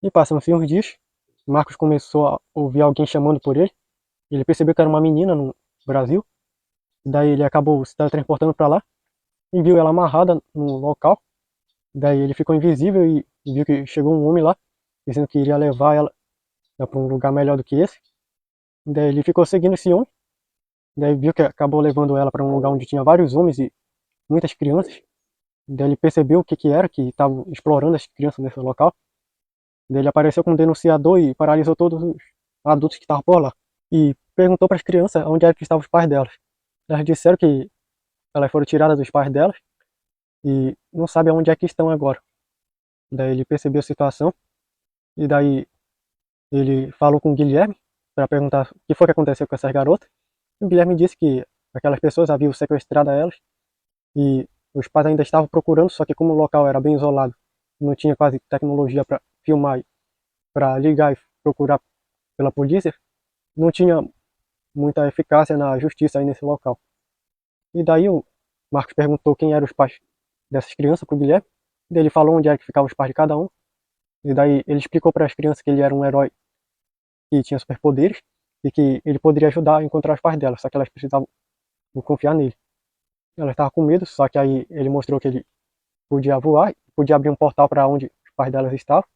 E passam-se uns dias, Marcos começou a ouvir alguém chamando por ele. Ele percebeu que era uma menina no Brasil. Daí ele acabou se teletransportando para lá e viu ela amarrada no local. Daí ele ficou invisível e viu que chegou um homem lá, dizendo que iria levar ela para um lugar melhor do que esse. Daí ele ficou seguindo esse homem. Daí viu que acabou levando ela para um lugar onde tinha vários homens e muitas crianças. Daí ele percebeu o que era, que estavam explorando as crianças nesse local. Daí ele apareceu como denunciador e paralisou todos os adultos que estavam por lá. E perguntou para as crianças onde era que estavam os pais delas. Elas disseram que elas foram tiradas dos pais delas e não sabem onde é que estão agora. Daí ele percebeu a situação e daí ele falou com o Guilherme para perguntar o que foi que aconteceu com essas garotas. E o Guilherme disse que aquelas pessoas haviam sequestrado elas e os pais ainda estavam procurando, só que como o local era bem isolado, não tinha quase tecnologia para filmar, para ligar e procurar pela polícia, não tinha muita eficácia na justiça aí nesse local. E daí o Marcos perguntou quem eram os pais dessas crianças para o Guilherme, e daí ele falou onde era que ficavam os pais de cada um, e daí ele explicou para as crianças que ele era um herói que tinha superpoderes e que ele poderia ajudar a encontrar os pais delas, só que elas precisavam confiar nele. Ela estava com medo, só que aí ele mostrou que ele podia voar, podia abrir um portal para onde os pais delas estavam.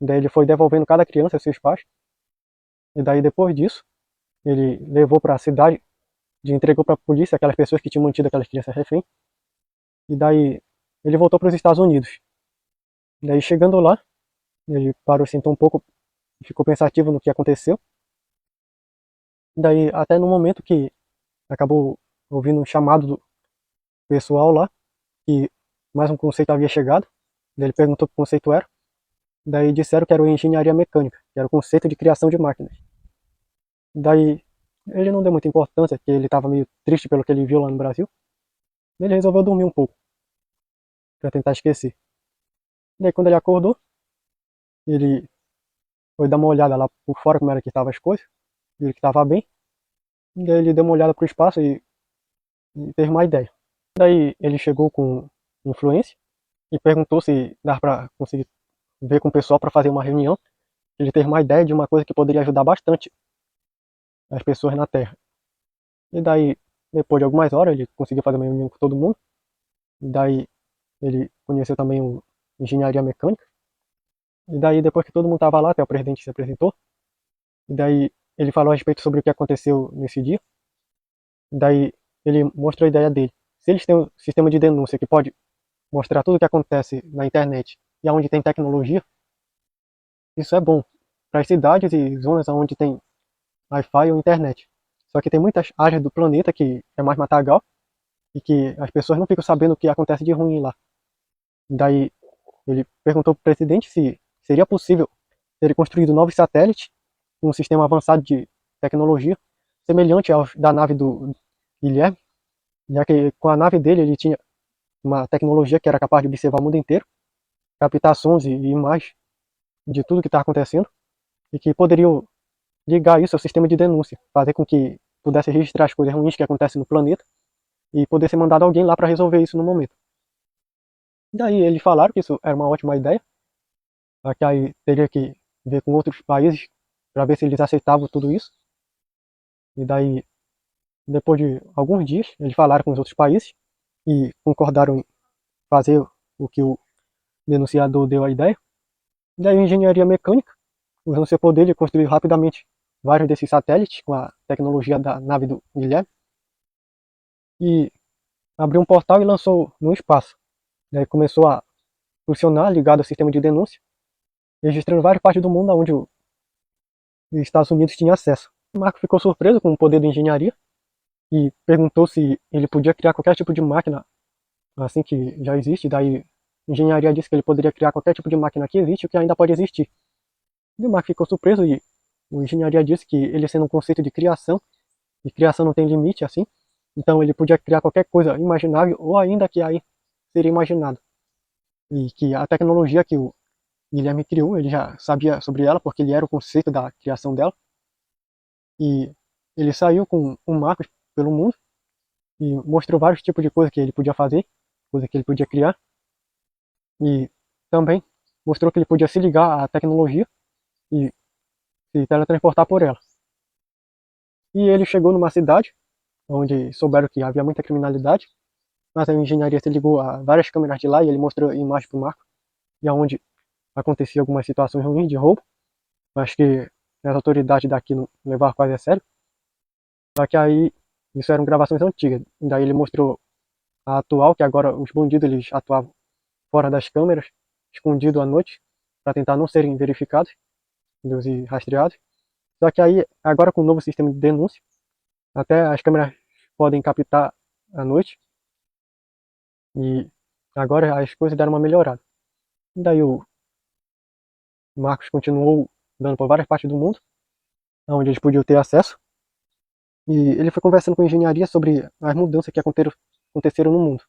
Daí ele foi devolvendo cada criança aos seus pais. E daí depois disso, ele levou para a cidade e entregou para a polícia aquelas pessoas que tinham mantido aquelas crianças refém. E daí ele voltou para os Estados Unidos. Daí chegando lá, ele parou, sentou um pouco, ficou pensativo no que aconteceu. Daí até no momento que acabou ouvindo um chamado do pessoal lá, que mais um conceito havia chegado. Daí ele perguntou o que conceito era. Daí disseram que era engenharia mecânica, que era o conceito de criação de máquinas. Daí ele não deu muita importância, porque ele estava meio triste pelo que ele viu lá no Brasil. Ele resolveu dormir um pouco, para tentar esquecer. Daí quando ele acordou, ele foi dar uma olhada lá por fora como era que estavam as coisas, viu que estava bem. Daí ele deu uma olhada para o espaço e teve uma ideia. Daí ele chegou com influência e perguntou se dava para conseguir ver com o pessoal para fazer uma reunião. Ele teve uma ideia de uma coisa que poderia ajudar bastante as pessoas na Terra. E daí, depois de algumas horas, ele conseguiu fazer uma reunião com todo mundo. E daí ele conheceu também o engenharia mecânica. E daí, depois que todo mundo estava lá, até o presidente se apresentou. E daí ele falou a respeito sobre o que aconteceu nesse dia. E daí ele mostrou a ideia dele. Se eles têm um sistema de denúncia que pode mostrar tudo o que acontece na internet e aonde tem tecnologia, isso é bom para as cidades e zonas onde tem Wi-Fi ou internet. Só que tem muitas áreas do planeta que é mais matagal e que as pessoas não ficam sabendo o que acontece de ruim lá. Daí ele perguntou para o presidente se seria possível ter construído novos satélites com um sistema avançado de tecnologia semelhante ao da nave do Guilherme, já que com a nave dele ele tinha uma tecnologia que era capaz de observar o mundo inteiro, captar sons e imagens de tudo que está acontecendo e que poderiam ligar isso ao sistema de denúncia, fazer com que pudesse registrar as coisas ruins que acontecem no planeta e poder ser mandado alguém lá para resolver isso no momento. Daí eles falaram que isso era uma ótima ideia, que aí teria que ver com outros países para ver se eles aceitavam tudo isso. E daí, depois de alguns dias, eles falaram com os outros países e concordaram em fazer o que o denunciador deu a ideia. Daí a engenharia mecânica, usando seu poder, ele construiu rapidamente vários desses satélites com a tecnologia da nave do Guilherme e abriu um portal e lançou no espaço. Daí começou a funcionar ligado ao sistema de denúncia, registrando várias partes do mundo onde os Estados Unidos tinha acesso. O Marco ficou surpreso com o poder da engenharia e perguntou se ele podia criar qualquer tipo de máquina assim que já existe. Daí a engenharia disse que ele poderia criar qualquer tipo de máquina que existe ou que ainda pode existir. E o Marco ficou surpreso e a engenharia disse que ele sendo um conceito de criação, e criação não tem limite assim, então ele podia criar qualquer coisa imaginável ou ainda que aí seria imaginado. E que a tecnologia que o Guilherme criou, ele já sabia sobre ela porque ele era o conceito da criação dela. E ele saiu com o Marcos pelo mundo e mostrou vários tipos de coisa que ele podia fazer, coisa que ele podia criar. E também mostrou que ele podia se ligar à tecnologia e se teletransportar por ela. E ele chegou numa cidade onde souberam que havia muita criminalidade, mas a engenharia se ligou a várias câmeras de lá e ele mostrou imagem para o Marco, e aonde acontecia algumas situações ruins de roubo, mas que as autoridades daqui não levavam quase a sério. Só que aí, isso eram gravações antigas, daí ele mostrou a atual, que agora os bandidos eles atuavam fora das câmeras, escondido à noite, para tentar não serem verificados e rastreados. Só que aí, agora com o novo sistema de denúncia, até as câmeras podem captar à noite, e agora as coisas deram uma melhorada. Daí o Marcos continuou dando por várias partes do mundo, onde eles podiam ter acesso, e ele foi conversando com a engenharia sobre as mudanças que aconteceram no mundo.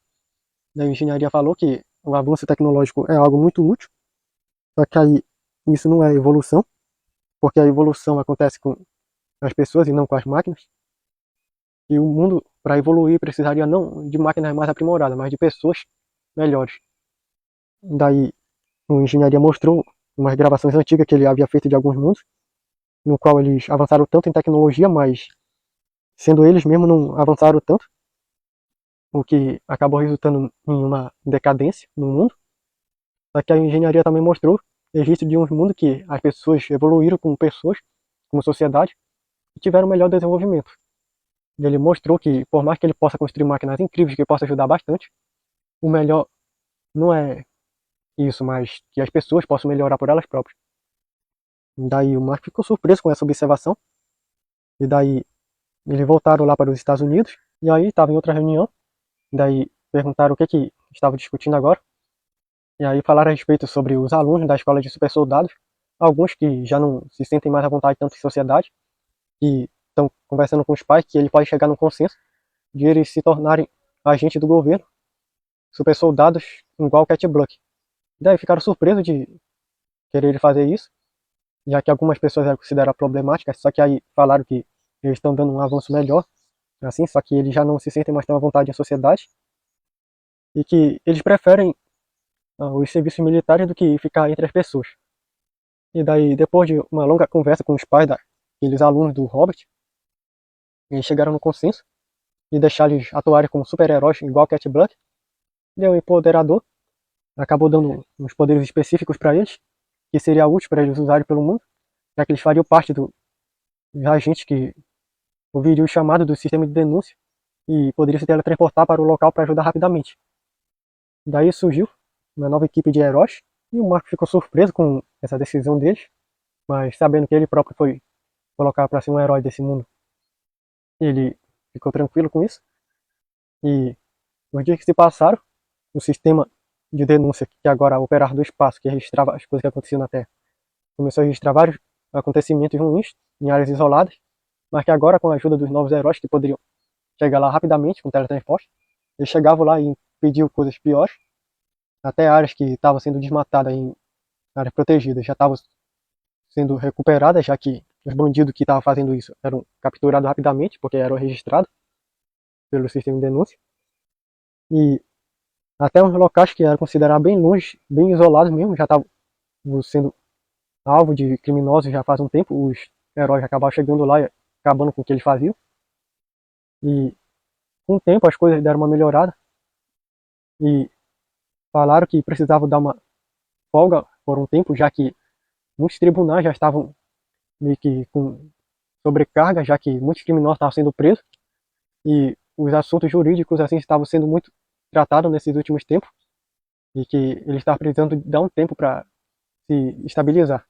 Daí a engenharia falou que o avanço tecnológico é algo muito útil, só que aí isso não é evolução, porque a evolução acontece com as pessoas e não com as máquinas. E o mundo, para evoluir, precisaria não de máquinas mais aprimoradas, mas de pessoas melhores. Daí a engenharia mostrou umas gravações antigas que ele havia feito de alguns mundos, no qual eles avançaram tanto em tecnologia, mas sendo eles mesmos não avançaram tanto, o que acabou resultando em uma decadência no mundo. Só que a engenharia também mostrou registro de um mundo que as pessoas evoluíram como pessoas, como sociedade, e tiveram um melhor desenvolvimento. Ele mostrou que, por mais que ele possa construir máquinas incríveis que possam ajudar bastante, o melhor não é isso, mas que as pessoas possam melhorar por elas próprias. Daí o Mark ficou surpreso com essa observação, e daí eles voltaram lá para os Estados Unidos, e aí estava em outra reunião, daí perguntaram o que estava discutindo agora, e aí falaram a respeito sobre os alunos da escola de super soldados, alguns que já não se sentem mais à vontade tanto em sociedade, e estão conversando com os pais que ele pode chegar num consenso de eles se tornarem agentes do governo, super soldados igual Cat Blanc. Daí ficaram surpresos de querer fazer isso, já que algumas pessoas consideram problemáticas, só que aí falaram que eles estão dando um avanço melhor, assim, só que eles já não se sentem mais tão à vontade em sociedade, e que eles preferem os serviços militares do que ficar entre as pessoas. E daí, depois de uma longa conversa com os pais daqueles alunos do Robert, eles chegaram no consenso de deixar eles atuarem como super-heróis igual Cat Blanc. Deu um empoderador, acabou dando uns poderes específicos para eles, que seria útil para eles usarem pelo mundo, já que eles fariam parte dos agentes que ouviriam o chamado do sistema de denúncia e poderiam se teletransportar para o local para ajudar rapidamente. Daí surgiu uma nova equipe de heróis, e o Marco ficou surpreso com essa decisão deles, mas sabendo que ele próprio foi colocado para ser um herói desse mundo, ele ficou tranquilo com isso. E nos dias que se passaram, o sistema de denúncia que agora operava do espaço, que registrava as coisas que aconteciam na Terra, começou a registrar vários acontecimentos ruins em áreas isoladas, mas que agora, com a ajuda dos novos heróis que poderiam chegar lá rapidamente com teletransporte, eles chegavam lá e impediam coisas piores. Até áreas que estavam sendo desmatadas em áreas protegidas já estavam sendo recuperadas, já que os bandidos que estavam fazendo isso eram capturados rapidamente, porque eram registrados pelo sistema de denúncia. E até uns locais que eram considerados bem longe, bem isolados mesmo, já estavam sendo alvo de criminosos já faz um tempo. Os heróis acabaram chegando lá e acabando com o que eles faziam. E com o tempo as coisas deram uma melhorada. E falaram que precisavam dar uma folga por um tempo, já que muitos tribunais já estavam meio que com sobrecarga, já que muitos criminosos estavam sendo presos e os assuntos jurídicos assim estavam sendo muito tratados nesses últimos tempos, e que eles estavam precisando dar um tempo para se estabilizar.